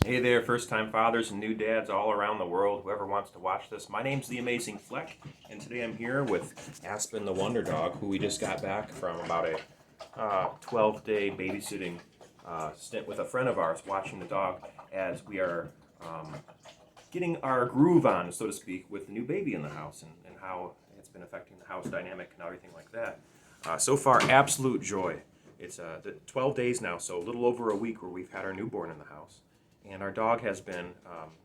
Hey there, first-time fathers and new dads all around the world, whoever wants to watch this. My name's the Amazing Flec, and today I'm here with Aspen the Wonder Dog, who we just got back from about a 12-day babysitting stint with a friend of ours, watching the dog as we are getting our groove on, so to speak, with the new baby in the house and how it's been affecting the house dynamic and everything like that. So far, absolute joy. It's the 12 days now, so a little over a week where we've had our newborn in the house. And our dog has been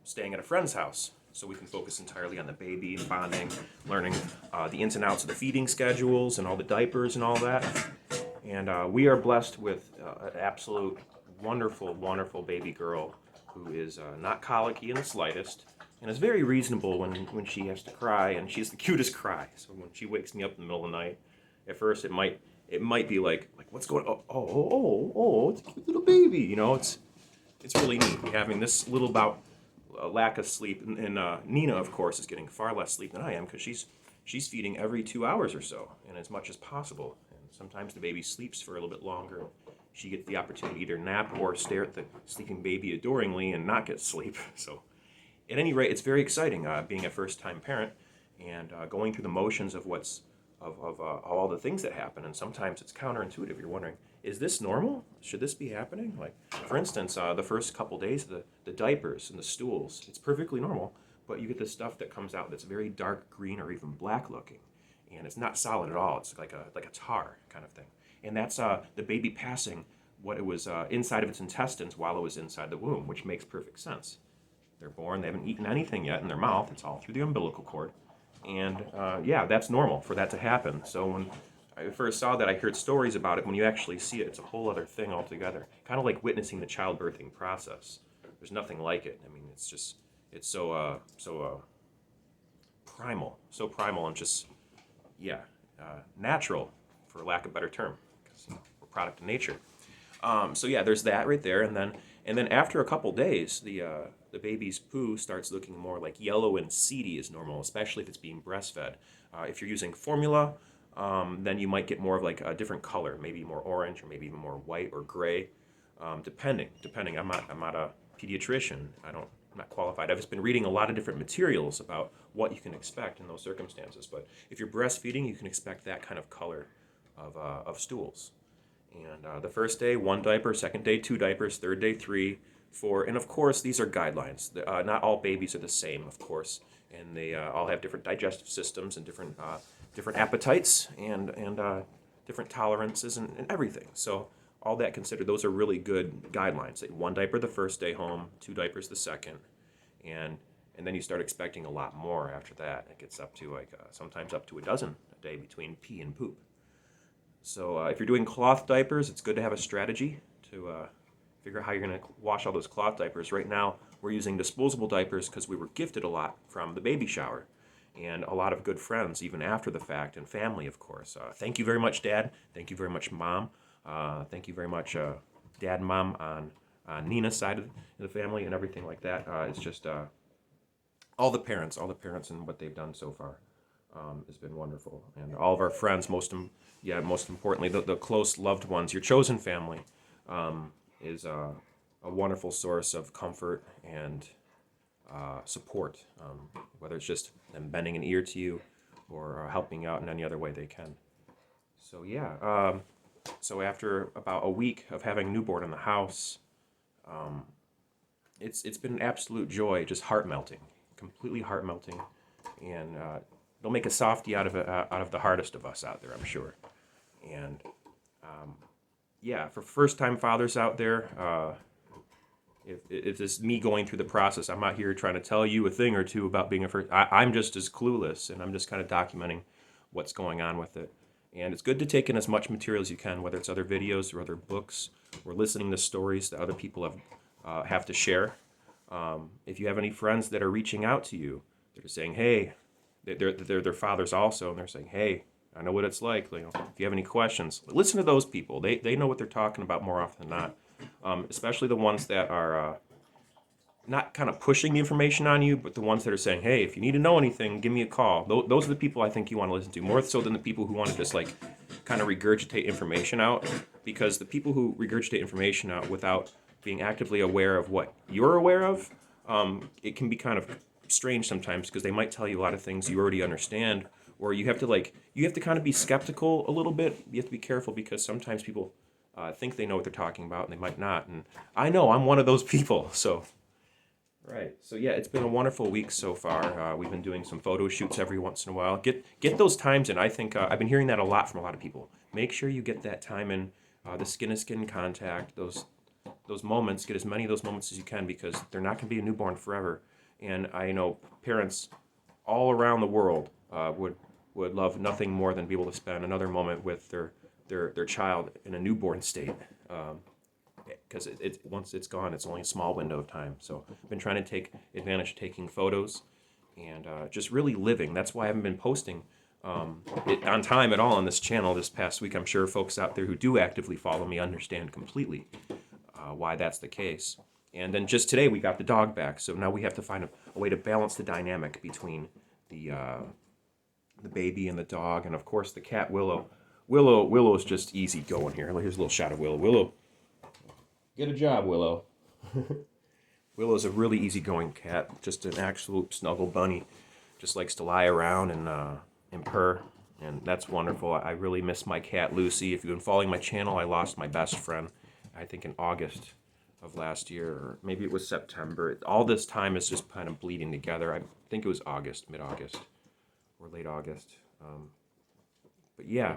staying at a friend's house, so we can focus entirely on the baby and bonding, learning the ins and outs of the feeding schedules and all the diapers and all that. And we are blessed with an absolute wonderful, wonderful baby girl who is not colicky in the slightest and is very reasonable when she has to cry, and she has the cutest cry. So when she wakes me up in the middle of the night, at first it might be like what's going on? Oh, it's a cute little baby. It's really neat having this little bout lack of sleep, and Nina, of course, is getting far less sleep than I am because she's feeding every 2 hours or so, and as much as possible. And sometimes the baby sleeps for a little bit longer. She gets the opportunity to either nap or stare at the sleeping baby adoringly and not get sleep. So, at any rate, it's very exciting being a first-time parent and going through the motions of all the things that happen. And sometimes it's counterintuitive. You're wondering, is this normal? Should this be happening? Like, for instance, the first couple days, the diapers and the stools, it's perfectly normal, but you get this stuff that comes out that's very dark green or even black looking, and it's not solid at all. It's like a tar kind of thing, and that's the baby passing what it was inside of its intestines while it was inside the womb, which makes perfect sense. They're born, they haven't eaten anything yet in their mouth. It's all through the umbilical cord, and yeah, that's normal for that to happen. So when I first saw that, I heard stories about it. When you actually see it, it's a whole other thing altogether. Kind of like witnessing the childbirthing process. There's nothing like it. I mean, it's so primal, and just yeah, natural, for lack of a better term, because we're a product of nature. So yeah, there's that right there, and then after a couple days, the baby's poo starts looking more like yellow and seedy as normal, especially if it's being breastfed. If you're using formula, then you might get more of like a different color, maybe more orange or maybe even more white or gray, depending. I'm not a pediatrician. I'm not qualified. I've just been reading a lot of different materials about what you can expect in those circumstances. But if you're breastfeeding, you can expect that kind of color of stools. And the first day, 1 diaper; second day, 2 diapers; third day, 3, 4. And of course, these are guidelines. Not all babies are the same, of course, and they all have different digestive systems and different appetites and different tolerances and everything. So all that considered, those are really good guidelines. Like 1 diaper the first day home, 2 diapers the second, and then you start expecting a lot more after that. It gets up to sometimes up to a dozen a day between pee and poop. So if you're doing cloth diapers, it's good to have a strategy to figure out how you're going to wash all those cloth diapers. Right now, we're using disposable diapers because we were gifted a lot from the baby shower, and a lot of good friends, even after the fact, and family, of course. Thank you very much, Dad. Thank you very much, Mom. Thank you very much, Dad and Mom on Nina's side of the family and everything like that. It's just all the parents and what they've done so far has been wonderful. And all of our friends, most importantly, the close loved ones, your chosen family, is a wonderful source of comfort and support, whether it's just them bending an ear to you or helping out in any other way they can. So yeah, so after about a week of having a newborn in the house, it's been an absolute joy, just heart melting, completely heart melting, and it'll make a softie out of the hardest of us out there, I'm sure. And yeah, for first time fathers out there, if it's me going through the process, I'm not here trying to tell you a thing or two about being a first. I'm just as clueless, and I'm just kind of documenting what's going on with it. And it's good to take in as much material as you can, whether it's other videos or other books, or listening to stories that other people have to share. If you have any friends that are reaching out to you, they're saying, hey, they're their fathers also, and they're saying, hey, I know what it's like. If you have any questions, listen to those people. They know what they're talking about more often than not. Especially the ones that are not kind of pushing the information on you, but the ones that are saying, hey, if you need to know anything, give me a call. Those are the people I think you want to listen to, more so than the people who want to just kind of regurgitate information out, because the people who regurgitate information out without being actively aware of what you're aware of, it can be kind of strange sometimes because they might tell you a lot of things you already understand, or you have to kind of be skeptical a little bit. You have to be careful because sometimes people think they know what they're talking about and they might not. And I know I'm one of those people. So, right. So yeah, it's been a wonderful week so far. We've been doing some photo shoots every once in a while. Get those times in. I think I've been hearing that a lot from a lot of people. Make sure you get that time in, the skin to skin contact, those moments. Get as many of those moments as you can because they're not going to be a newborn forever. And I know parents all around the world would love nothing more than be able to spend another moment with their child in a newborn state. Because once it's gone, it's only a small window of time. So I've been trying to take advantage of taking photos and just really living. That's why I haven't been posting it on time at all on this channel this past week. I'm sure folks out there who do actively follow me understand completely why that's the case. And then just today we got the dog back, so now we have to find a way to balance the dynamic between the baby and the dog, and of course the cat Willow. Willow's just easy going here. Here's a little shot of Willow. Willow, get a job, Willow. Willow's a really easygoing cat, just an absolute snuggle bunny. Just likes to lie around and purr, and that's wonderful. I really miss my cat Lucy. If you've been following my channel, I lost my best friend, I think in August of last year, or maybe it was September. All this time is just kind of bleeding together. I think it was August, mid-August, or late August. But yeah.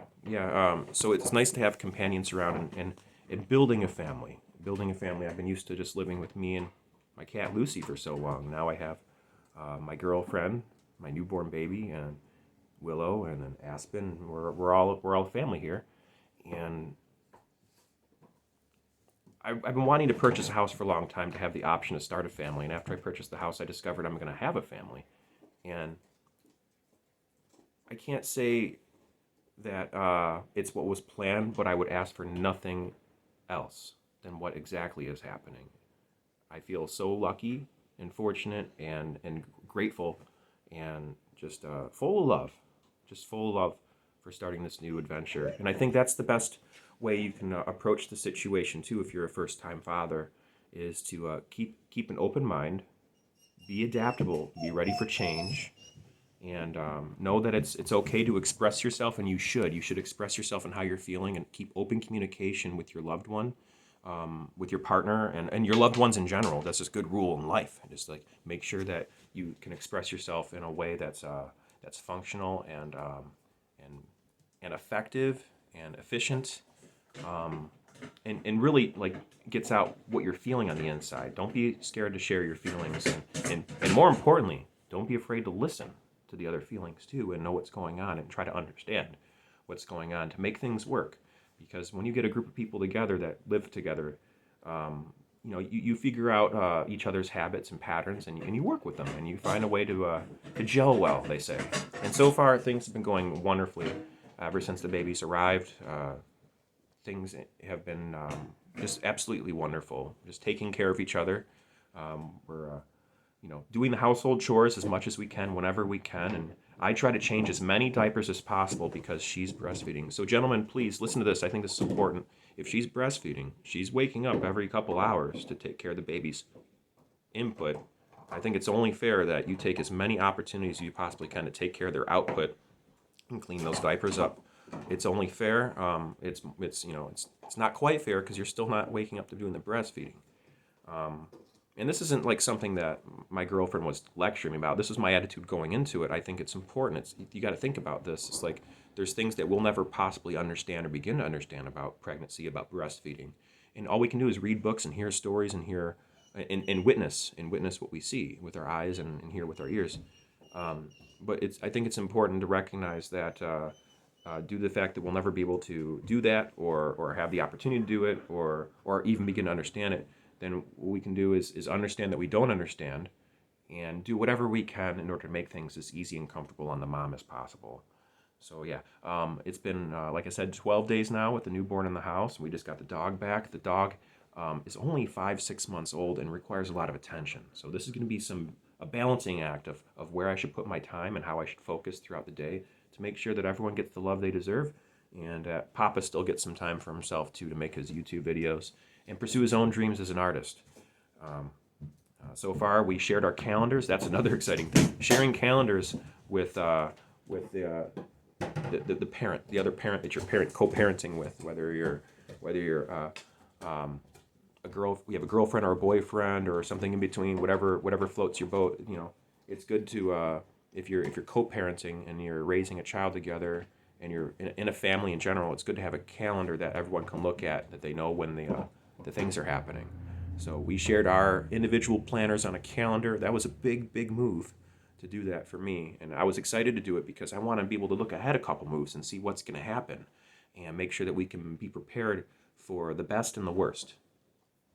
So it's nice to have companions around and building a family. I've been used to just living with me and my cat Lucy for so long. Now I have my girlfriend, my newborn baby, and Willow, and then Aspen. We're all a family here, and I've been wanting to purchase a house for a long time to have the option to start a family. And after I purchased the house, I discovered I'm going to have a family, and I can't say that it's what was planned, but I would ask for nothing else than what exactly is happening. I feel so lucky and fortunate and grateful and just full of love for starting this new adventure. And I think that's the best way you can approach the situation too if you're a first-time father, is to keep an open mind, be adaptable, be ready for change, and know that it's okay to express yourself, and you should express yourself and how you're feeling, and keep open communication with your loved one, with your partner, and your loved ones in general. That's just good rule in life. Just like make sure that you can express yourself in a way that's functional and effective and efficient, and really like gets out what you're feeling on the inside. Don't be scared to share your feelings, and more importantly, don't be afraid to listen to the other feelings too, and know what's going on and try to understand what's going on to make things work. Because when you get a group of people together that live together, you figure out each other's habits and patterns, and you work with them, and you find a way to gel well, they say. And so far, things have been going wonderfully ever since the babies arrived. Things have been just absolutely wonderful. Just taking care of each other. We're doing the household chores as much as we can, whenever we can, and I try to change as many diapers as possible because she's breastfeeding. So gentlemen, please listen to this. I think this is important. If she's breastfeeding, she's waking up every couple hours to take care of the baby's input. I think it's only fair that you take as many opportunities as you possibly can to take care of their output and clean those diapers up. It's only fair. It's not quite fair because you're still not waking up to doing the breastfeeding. And this isn't like something that my girlfriend was lecturing me about. This was my attitude going into it. I think it's important. You got to think about this. It's like there's things that we'll never possibly understand or begin to understand about pregnancy, about breastfeeding. And all we can do is read books and hear stories and hear and witness what we see with our eyes and hear with our ears. But I think it's important to recognize that due to the fact that we'll never be able to do that or have the opportunity to do it or even begin to understand it, then what we can do is understand that we don't understand and do whatever we can in order to make things as easy and comfortable on the mom as possible. So yeah, it's been, like I said, 12 days now with the newborn in the house. We just got the dog back. The dog is only 5-6 months old and requires a lot of attention. So this is going to be a balancing act of where I should put my time and how I should focus throughout the day to make sure that everyone gets the love they deserve. And Papa still gets some time for himself too to make his YouTube videos and pursue his own dreams as an artist. So far, we shared our calendars. That's another exciting thing. Sharing calendars with the parent, the other parent that you're co-parenting with, whether you're we have a girlfriend or a boyfriend or something in between, whatever floats your boat. You know, it's good to if you're co-parenting and you're raising a child together and you're in a family in general, it's good to have a calendar that everyone can look at, that they know when the things are happening. So we shared our individual planners on a calendar. That was a big move to do that for me, and I was excited to do it because I want to be able to look ahead a couple moves and see what's going to happen and make sure that we can be prepared for the best and the worst.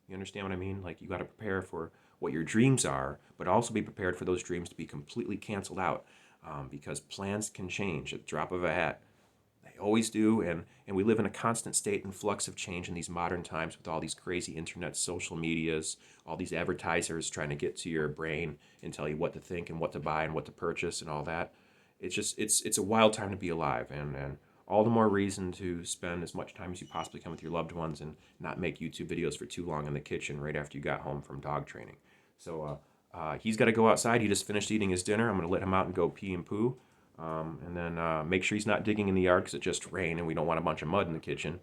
You understand what I mean? Like, you got to prepare for what your dreams are, but also be prepared for those dreams to be completely canceled out, because plans can change at the drop of a hat. They always do, and we live in a constant state and flux of change in these modern times with all these crazy internet social medias, all these advertisers trying to get to your brain and tell you what to think and what to buy and what to purchase and all that. It's a wild time to be alive, and all the more reason to spend as much time as you possibly can with your loved ones and not make YouTube videos for too long in the kitchen right after you got home from dog training. So he's got to go outside. He just finished eating his dinner. I'm going to let him out and go pee and poo. And then make sure he's not digging in the yard because it just rained and we don't want a bunch of mud in the kitchen.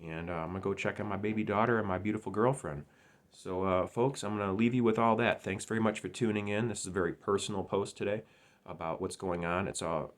And I'm going to go check on my baby daughter and my beautiful girlfriend. So, folks, I'm going to leave you with all that. Thanks very much for tuning in. This is a very personal post today about what's going on. It's all,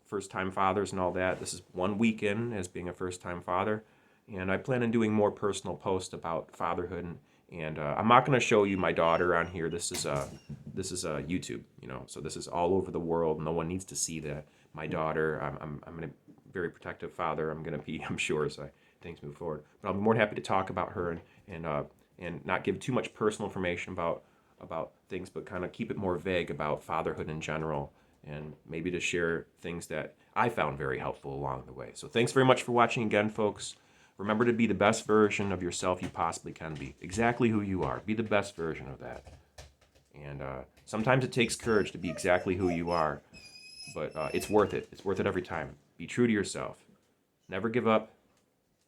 first-time fathers and all that. This is 1 weekend as being a first-time father. And I plan on doing more personal posts about fatherhood. And I'm not going to show you my daughter on here. This is YouTube, so this is all over the world. No one needs to see that. My daughter, I'm a very protective father. I'm going to be, I'm sure, as things move forward. But I'm more than happy to talk about her and not give too much personal information about things, but kind of keep it more vague about fatherhood in general, and maybe to share things that I found very helpful along the way. So thanks very much for watching again, folks. Remember to be the best version of yourself you possibly can be. Exactly who you are. Be the best version of that. And sometimes it takes courage to be exactly who you are, but it's worth it. It's worth it every time. Be true to yourself. Never give up.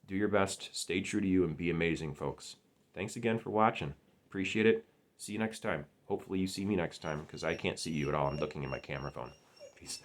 Do your best. Stay true to you and be amazing, folks. Thanks again for watching. Appreciate it. See you next time. Hopefully you see me next time, because I can't see you at all. I'm looking at my camera phone. Peace.